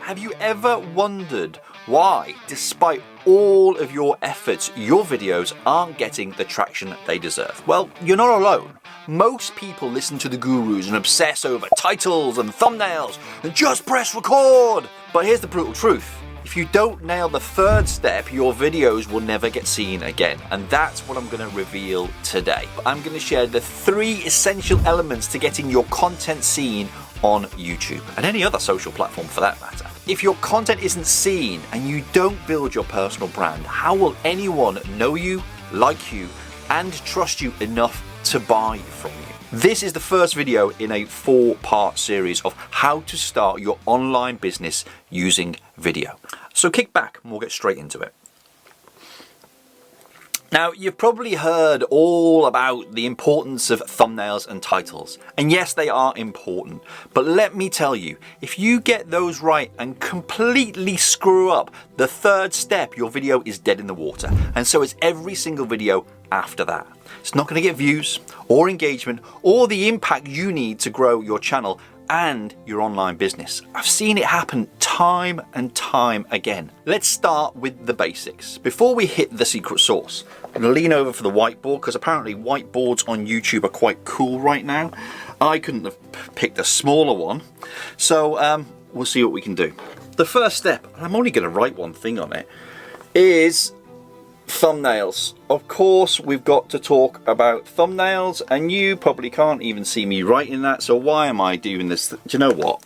Have you ever wondered why, despite all of your efforts, your videos aren't getting the traction they deserve? Well, you're not alone. Most people listen to the gurus and obsess over titles and thumbnails and just press record. But here's the brutal truth. If you don't nail the third step, your videos will never get seen again. And that's what I'm going to reveal today. I'm going to share the 3 essential elements to getting your content seen on YouTube and any other social platform for that matter. If your content isn't seen and you don't build your personal brand, how will anyone know you, like you, and trust you enough to buy from you? This is the first video in a 4-part series of how to start your online business using video. So kick back and we'll get straight into it. Now, you've probably heard all about the importance of thumbnails and titles. And yes, they are important. But let me tell you, if you get those right and completely screw up the third step, your video is dead in the water. And so is every single video after that. It's not going to get views or engagement or the impact you need to grow your channel and your online business. I've seen it happen time and time again. Let's start with the basics. Before we hit the secret sauce, I'm going to lean over for the whiteboard because apparently whiteboards on YouTube are quite cool right now. I couldn't have picked a smaller one. So we'll see what we can do. The first step, and I'm only going to write one thing on it, is thumbnails. Of course, we've got to talk about thumbnails, and you probably can't even see me writing that, so why am I doing this? Do you know what?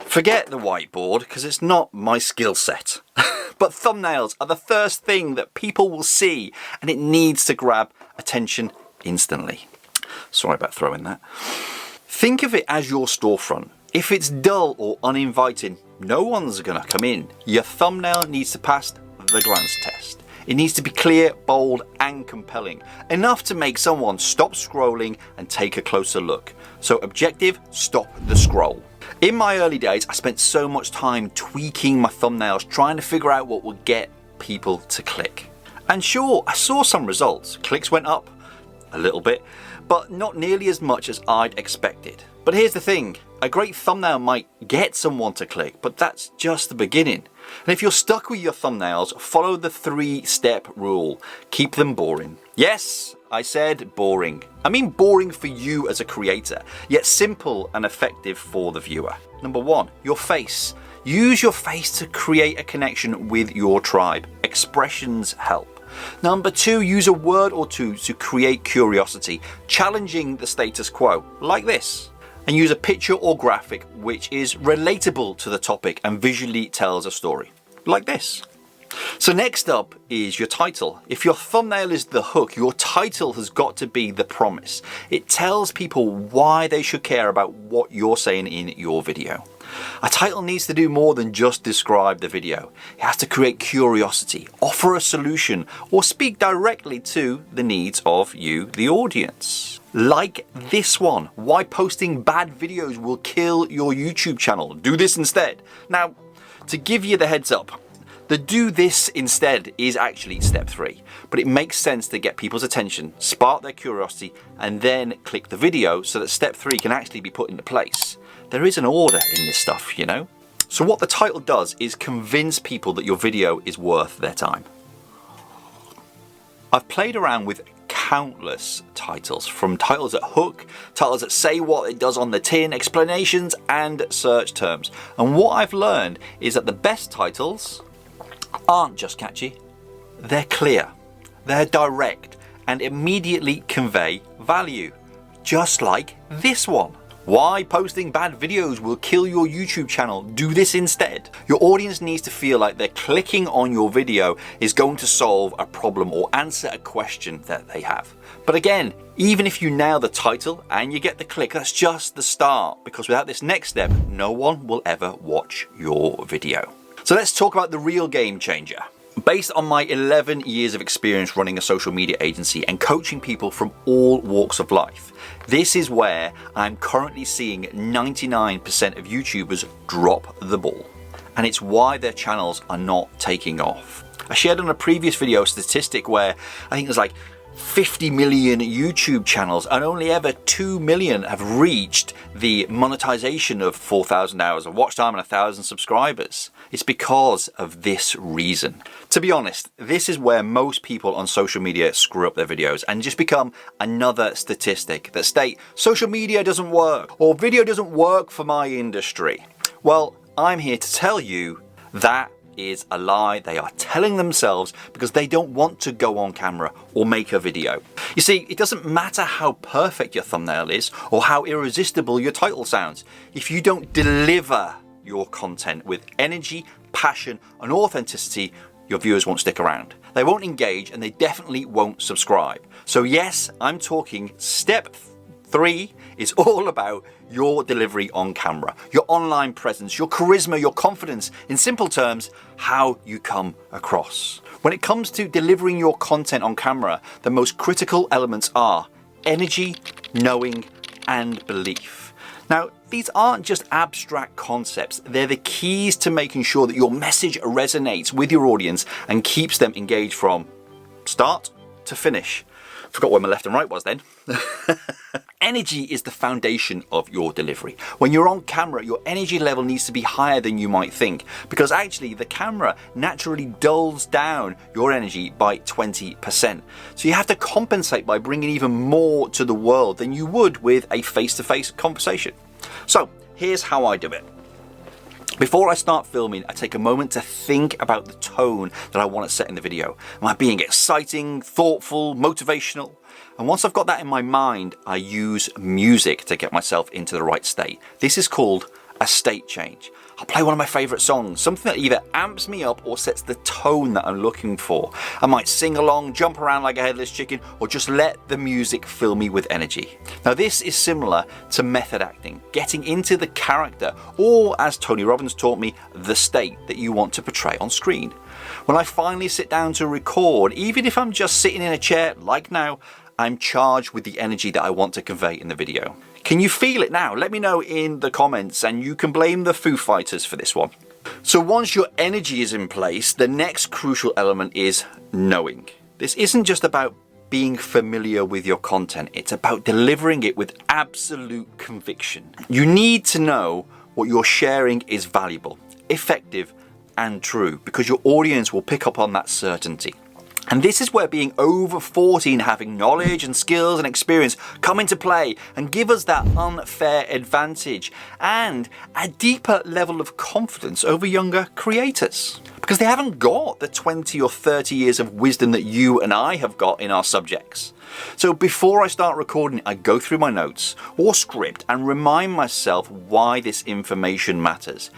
Forget the whiteboard because it's not my skill set. But thumbnails are the first thing that people will see, and it needs to grab attention instantly. Sorry about throwing that. Think of it as your storefront. If it's dull or uninviting, no one's gonna come in. Your thumbnail needs to pass the glance test. It needs to be clear, bold, and compelling. Enough to make someone stop scrolling and take a closer look. So objective, stop the scroll. In my early days, I spent so much time tweaking my thumbnails, trying to figure out what would get people to click. And sure, I saw some results. Clicks went up a little bit, but not nearly as much as I'd expected. But here's the thing, a great thumbnail might get someone to click, but that's just the beginning. And if you're stuck with your thumbnails, follow the 3-step rule. Keep them boring. Yes, I said boring. I mean boring for you as a creator, yet simple and effective for the viewer. Number 1, your face. Use your face to create a connection with your tribe. Expressions help. Number 2, use a word or two to create curiosity, challenging the status quo, like this. And use a picture or graphic which is relatable to the topic and visually tells a story, like this. So next up is your title. If your thumbnail is the hook, your title has got to be the promise. It tells people why they should care about what you're saying in your video. A title needs to do more than just describe the video. It has to create curiosity, offer a solution, or speak directly to the needs of you, the audience. Like this one, why posting bad videos will kill your YouTube channel. Do this instead. Now, to give you the heads up, the do this instead is actually step 3, but it makes sense to get people's attention, spark their curiosity, and then click the video so that step 3 can actually be put into place. There is an order in this stuff, you know? So what the title does is convince people that your video is worth their time. I've played around with countless titles, from titles that hook, titles that say what it does on the tin, explanations, and search terms. And what I've learned is that the best titles aren't just catchy, they're clear, they're direct, and immediately convey value. Just like this one. Why posting bad videos will kill your YouTube channel. Do this instead. Your audience needs to feel like they're clicking on your video is going to solve a problem or answer a question that they have. But again, even if you nail the title and you get the click, that's just the start, because without this next step, no one will ever watch your video. So let's talk about the real game changer. Based on my 11 years of experience running a social media agency and coaching people from all walks of life, this is where I'm currently seeing 99% of YouTubers drop the ball. And it's why their channels are not taking off. I shared on a previous video a statistic where I think there's like 50 million YouTube channels and only ever 2 million have reached the monetization of 4,000 hours of watch time and 1,000 subscribers. It's because of this reason. To be honest, this is where most people on social media screw up their videos and just become another statistic that state social media doesn't work or video doesn't work for my industry. Well, I'm here to tell you that is a lie they are telling themselves because they don't want to go on camera or make a video. You see, it doesn't matter how perfect your thumbnail is or how irresistible your title sounds. If you don't deliver your content with energy, passion, and authenticity, your viewers won't stick around. They won't engage and they definitely won't subscribe. So yes, I'm talking step 3 is all about your delivery on camera, your online presence, your charisma, your confidence. In simple terms, how you come across. When it comes to delivering your content on camera, the most critical elements are energy, knowing, and belief. Now, these aren't just abstract concepts. They're the keys to making sure that your message resonates with your audience and keeps them engaged from start to finish. Forgot where my left and right was then. Energy is the foundation of your delivery. When you're on camera, your energy level needs to be higher than you might think because actually the camera naturally dulls down your energy by 20%. So you have to compensate by bringing even more to the world than you would with a face-to-face conversation. So here's how I do it. Before I start filming, I take a moment to think about the tone that I want to set in the video. Am I being exciting, thoughtful, motivational? And once I've got that in my mind, I use music to get myself into the right state. This is called a state change. I'll play one of my favorite songs, something that either amps me up or sets the tone that I'm looking for. I might sing along, jump around like a headless chicken, or just let the music fill me with energy. Now this is similar to method acting, getting into the character, or as Tony Robbins taught me, the state that you want to portray on screen. When I finally sit down to record, even if I'm just sitting in a chair like now, I'm charged with the energy that I want to convey in the video. Can you feel it now? Let me know in the comments and you can blame the Foo Fighters for this one. So once your energy is in place, the next crucial element is knowing. This isn't just about being familiar with your content, it's about delivering it with absolute conviction. You need to know what you're sharing is valuable, effective, and true because your audience will pick up on that certainty. And this is where being over 40 and having knowledge and skills and experience come into play and give us that unfair advantage and a deeper level of confidence over younger creators. Because they haven't got the 20 or 30 years of wisdom that you and I have got in our subjects. So before I start recording, I go through my notes or script and remind myself why this information matters.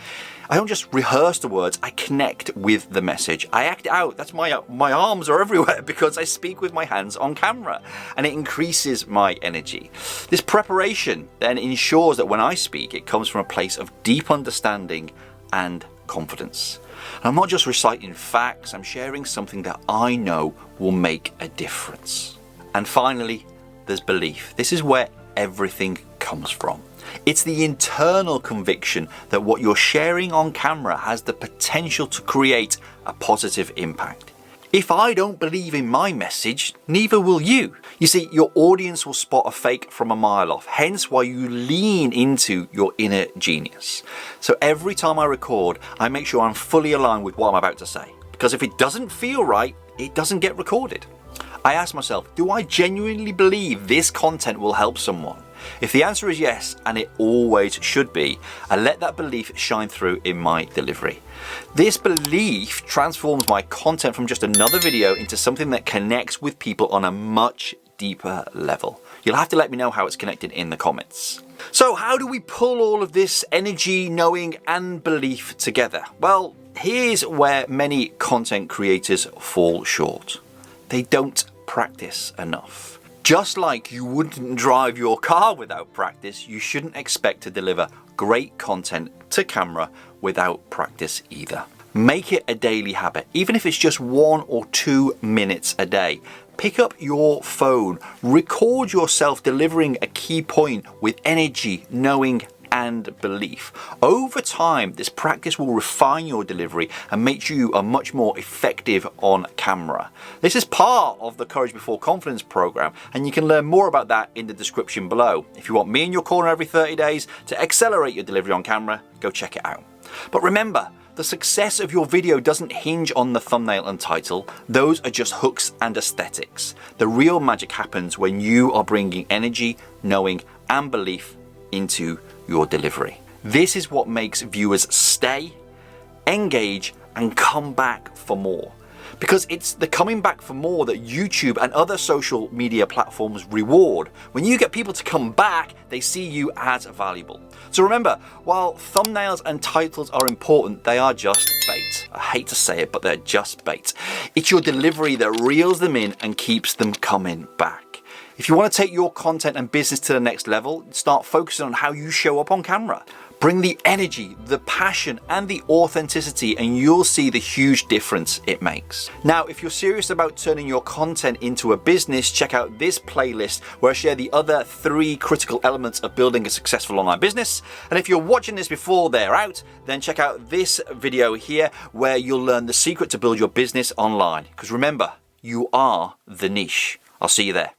I don't just rehearse the words, I connect with the message. I act it out. That's my arms are everywhere because I speak with my hands on camera and it increases my energy. This preparation then ensures that when I speak, it comes from a place of deep understanding and confidence. And I'm not just reciting facts, I'm sharing something that I know will make a difference. And finally, there's belief. This is where everything comes from. It's the internal conviction that what you're sharing on camera has the potential to create a positive impact. If I don't believe in my message, neither will you. You see, your audience will spot a fake from a mile off, hence why you lean into your inner genius. So every time I record, I make sure I'm fully aligned with what I'm about to say. Because if it doesn't feel right, it doesn't get recorded. I ask myself, do I genuinely believe this content will help someone? If the answer is yes, and it always should be, I let that belief shine through in my delivery. This belief transforms my content from just another video into something that connects with people on a much deeper level. You'll have to let me know how it's connected in the comments. So how do we pull all of this energy, knowing, and belief together? Well, here's where many content creators fall short. They don't practice enough. Just like you wouldn't drive your car without practice, you shouldn't expect to deliver great content to camera without practice either. Make it a daily habit, even if it's just 1 or 2 minutes a day. Pick up your phone, record yourself delivering a key point with energy, knowing, and belief. Over time, this practice will refine your delivery and make you a much more effective on camera. This is part of the Courage Before Confidence program, and you can learn more about that in the description below. If you want me in your corner every 30 days to accelerate your delivery on camera, go check it out. But remember, the success of your video doesn't hinge on the thumbnail and title. Those are just hooks and aesthetics. The real magic happens when you are bringing energy, knowing, and belief into your delivery. This is what makes viewers stay, engage, and come back for more. Because it's the coming back for more that YouTube and other social media platforms reward. When you get people to come back, they see you as valuable. So remember, while thumbnails and titles are important, they are just bait. I hate to say it, but they're just bait. It's your delivery that reels them in and keeps them coming back. If you want to take your content and business to the next level, start focusing on how you show up on camera. Bring the energy, the passion, and the authenticity, and you'll see the huge difference it makes. Now, if you're serious about turning your content into a business, check out this playlist where I share the other 3 critical elements of building a successful online business. And if you're watching this before they're out, then check out this video here where you'll learn the secret to build your business online. Because remember, you are the niche. I'll see you there.